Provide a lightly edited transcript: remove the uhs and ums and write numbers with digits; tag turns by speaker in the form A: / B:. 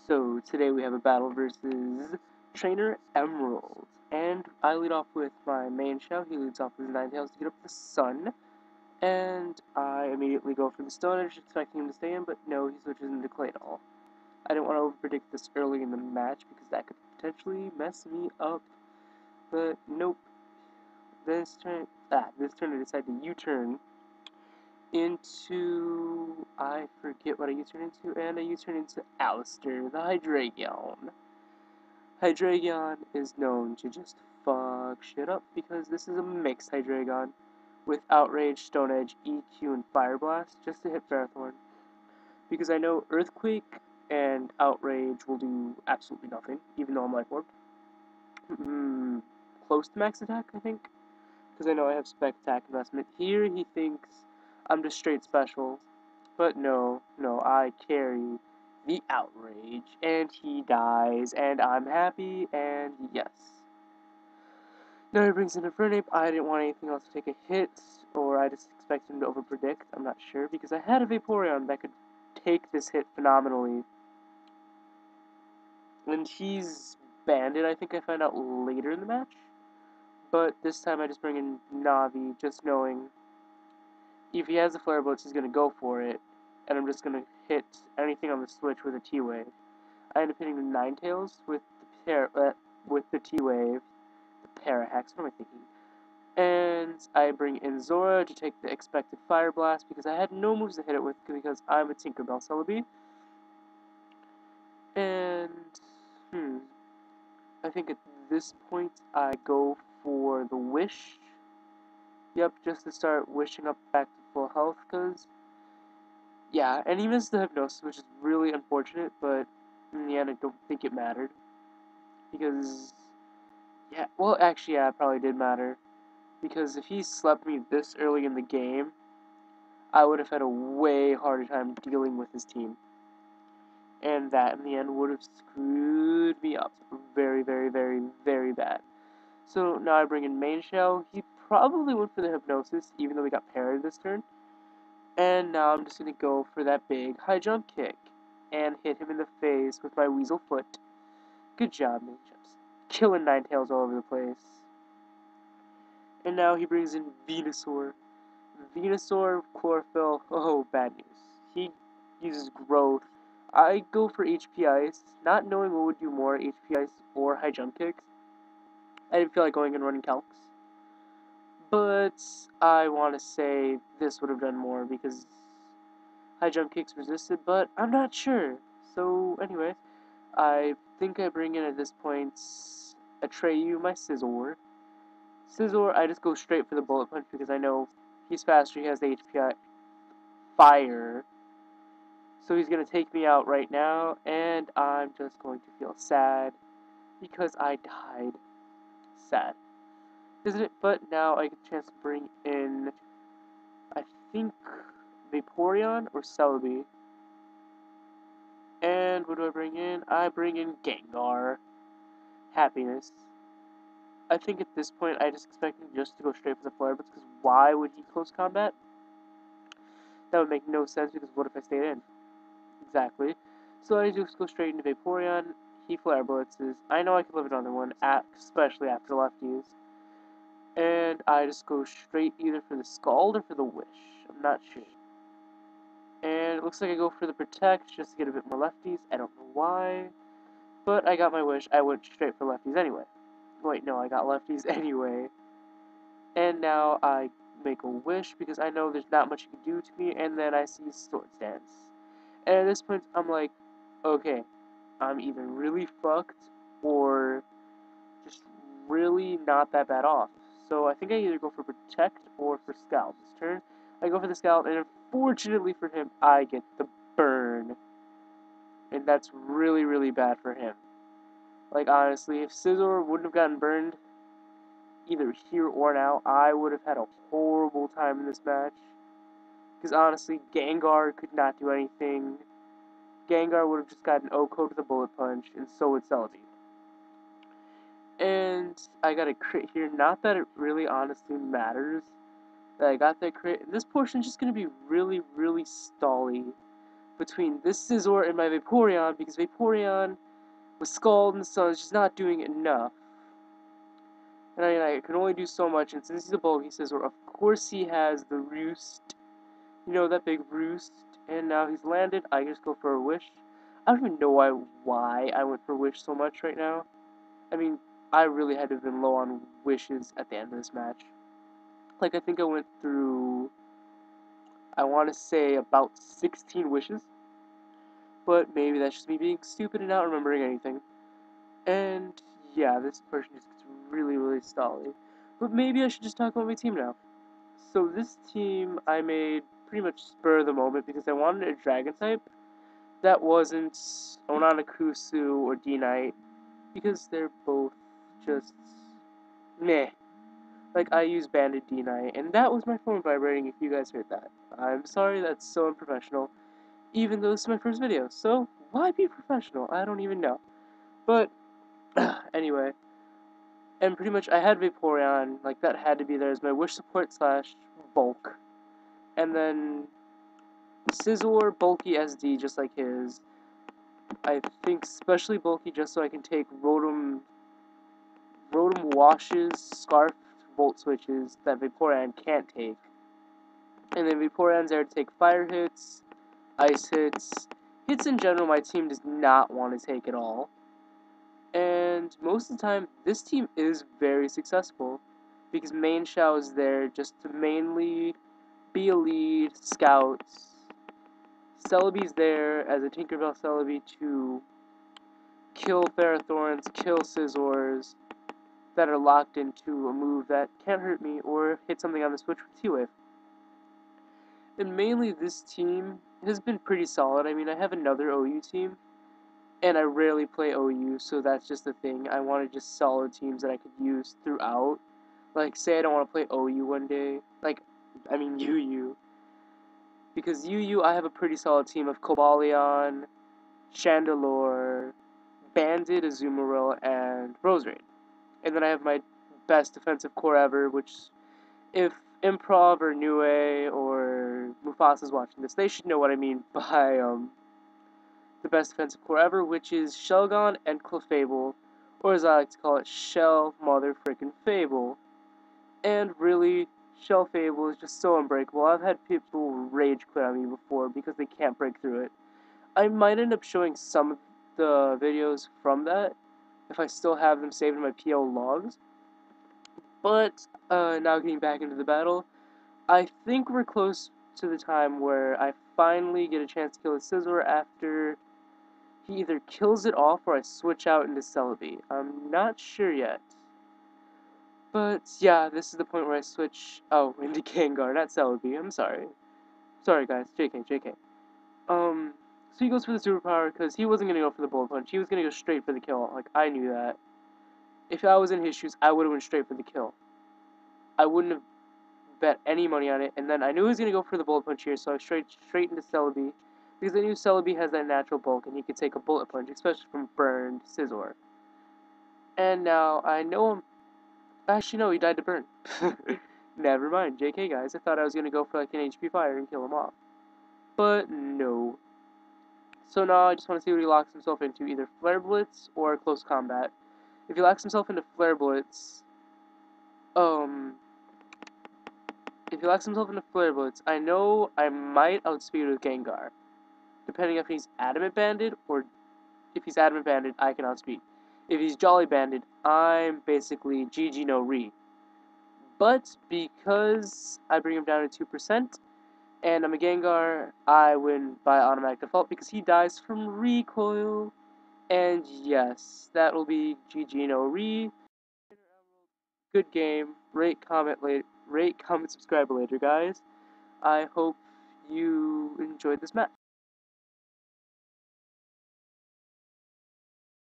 A: So today we have a battle versus Trainer Emerald, and I lead off with my main shell. He leads off with his Ninetales to get up the sun, and I immediately go for the Stone Edge, expecting him to stay in, but no, he switches into Claydol. I didn't want to overpredict this early in the match because that could potentially mess me up, but nope. This turn I decided to U-turn into, I forget what I U-turn into, and I U-turn into Alistair, the Hydreigon. Hydreigon is known to just fuck shit up because this is a mixed Hydreigon with Outrage, Stone Edge, EQ, and Fire Blast just to hit Ferrothorn. Because I know Earthquake and Outrage will do absolutely nothing, even though I'm Life Orb. Close to max attack, I think. Because I know I have spec attack investment. Here he thinks I'm just straight special. But no, I carry the Outrage. And he dies, and I'm happy, and yes. Now he brings in Infernape. I didn't want anything else to take a hit, or I just expected him to overpredict. I'm not sure, because I had a Vaporeon that could take this hit phenomenally. And he's banded, I think I found out later in the match. But this time I just bring in Navi, just knowing if he has a Flare Blitz, he's going to go for it. And I'm just going to hit anything on the switch with a T-Wave. I end up hitting the Ninetales with the T-Wave, the Parahex, what am I thinking? And I bring in Zora to take the expected Fire Blast because I had no moves to hit it with because I'm a Tinkerbell Celebi. And, I think at this point I go for the Wish. Yep, just to start wishing up back to full health, because, yeah, and he missed the Hypnosis, which is really unfortunate, but in the end I don't think it mattered. Because, yeah, well, actually, yeah, it probably did matter. Because if he slept me this early in the game, I would have had a way harder time dealing with his team. And that, in the end, would have screwed me up very, very, very, very bad. So now I bring in Main Shell. He probably went for the Hypnosis, even though we got parried this turn. And now I'm just going to go for that big high jump kick and hit him in the face with my Weasel Foot. Good job, Main Jumps. Killing Ninetales all over the place. And now he brings in Venusaur. Venusaur, Chlorophyll, oh, bad news. He uses Growth. I go for HP Ice, not knowing what would do more, HP Ice or high jump kicks. I didn't feel like going and running calcs. But I want to say this would have done more because high jump kicks resisted, but I'm not sure. So anyway, I think I bring in at this point Atreyu, my Scizor. Scizor, I just go straight for the Bullet Punch because I know he's faster, he has the HP Fire. So he's going to take me out right now, and I'm just going to feel sad because I died. Sad. Isn't it? But now I get a chance to bring in, I think, Vaporeon or Celebi. And what do I bring in? I bring in Gengar. Happiness. I think at this point I just expect him just to go straight for the Flare Blitz, because why would he close combat? That would make no sense, because what if I stayed in? Exactly. So I just go straight into Vaporeon. He Flare Blitzes. I know I can live another one, especially after lefties. And I just go straight either for the Scald or for the Wish. I'm not sure. And it looks like I go for the Protect just to get a bit more lefties. I don't know why. But I got my wish. I went straight for lefties anyway. Wait, no, I got lefties anyway. And now I make a wish because I know there's not much you can do to me. And then I see Swords Dance. And at this point, I'm like, okay, I'm either really fucked or just really not that bad off. So I think I either go for Protect or for Scout. This turn, I go for the Scout, and unfortunately for him, I get the Burn. And that's really, really bad for him. Like, honestly, if Scizor wouldn't have gotten burned, either here or now, I would have had a horrible time in this match. Because honestly, Gengar could not do anything. Gengar would have just gotten O-code with a Bullet Punch, and so would Celebi. And I got a crit here. Not that it really honestly matters that I got that crit. And this portion is just going to be really, really stally. between this Scizor and my Vaporeon, because Vaporeon with Scald and Sun is just not doing enough. And I mean, I can only do so much, and since he's a bulky Scizor, of course he has the Roost. You know, that big Roost. And now he's landed, I just go for a Wish. I don't even know why I went for Wish so much right now. I mean, I really had to have been low on wishes at the end of this match. Like, I think I went through, I want to say, about 16 wishes. But maybe that's just me being stupid and not remembering anything. And, yeah, this person just gets really, really stally. But maybe I should just talk about my team now. So this team I made pretty much spur of the moment because I wanted a Dragon type that wasn't Onanakusu or D-Knight, because they're both just meh. Like, I use Banded D-Knight, and that was my phone vibrating if you guys heard that. I'm sorry, that's so unprofessional, even though this is my first video, so why be professional? I don't even know. But, anyway, and pretty much I had Vaporeon, like, that had to be there as my wish support slash bulk. And then Scizor, bulky SD, just like his. I think especially bulky just so I can take Rotom washes, Scarf, Volt switches that Vaporeon can't take. And then Vaporeon's there to take fire hits, ice hits. Hits in general my team does not want to take at all. And most of the time, this team is very successful because Main Shao is there just to mainly be a lead, scouts. Celebi's there as a Tinkerbell Celebi to kill Ferrothorns, kill Scizors that are locked into a move that can't hurt me or hit something on the switch with T-Wave. And mainly this team has been pretty solid. I mean, I have another OU team, and I rarely play OU, so that's just the thing. I wanted just solid teams that I could use throughout. Like, say I don't want to play OU one day. Like, I mean UU. Because UU, I have a pretty solid team of Cobalion, Chandelure, Bandit, Azumarill, and Roserade. And then I have my best defensive core ever, which, if Improv or Nue or Mufasa's watching this, they should know what I mean by the best defensive core ever, which is Shelgon and Clefable, or as I like to call it, Shell Mother Frickin' Fable. And really, Shell Fable is just so unbreakable. I've had people rage quit on me before because they can't break through it. I might end up showing some of the videos from that, if I still have them saved in my PL logs. But, now getting back into the battle, I think we're close to the time where I finally get a chance to kill a Scizor after he either kills it off or I switch out into Celebi. I'm not sure yet. But, yeah, this is the point where I switch, into Gengar, not Celebi, I'm sorry. Sorry guys, JK. So he goes for the superpower because he wasn't going to go for the bullet punch, he was going to go straight for the kill, like, I knew that. If I was in his shoes, I would have went straight for the kill. I wouldn't have bet any money on it, and then I knew he was going to go for the bullet punch here, so I straight into Celebi, because I knew Celebi has that natural bulk, and he could take a bullet punch, especially from burned Scizor. And now, I know him. Actually, no, he died to burn. Never mind, JK guys, I thought I was going to go for like an HP fire and kill him off. But no. So now I just want to see what he locks himself into, either Flare Blitz or Close Combat. If he locks himself into Flare Blitz, I know I might outspeed with Gengar. Depending if he's Adamant Banded, or if he's Adamant Banded, I can outspeed. If he's Jolly Banded, I'm basically GG no re. But because I bring him down to 2%, and I'm a Gengar, I win by automatic default because he dies from recoil. And yes, that will be GG no re. Good game. Rate, comment, subscribe later, guys. I hope you enjoyed this match.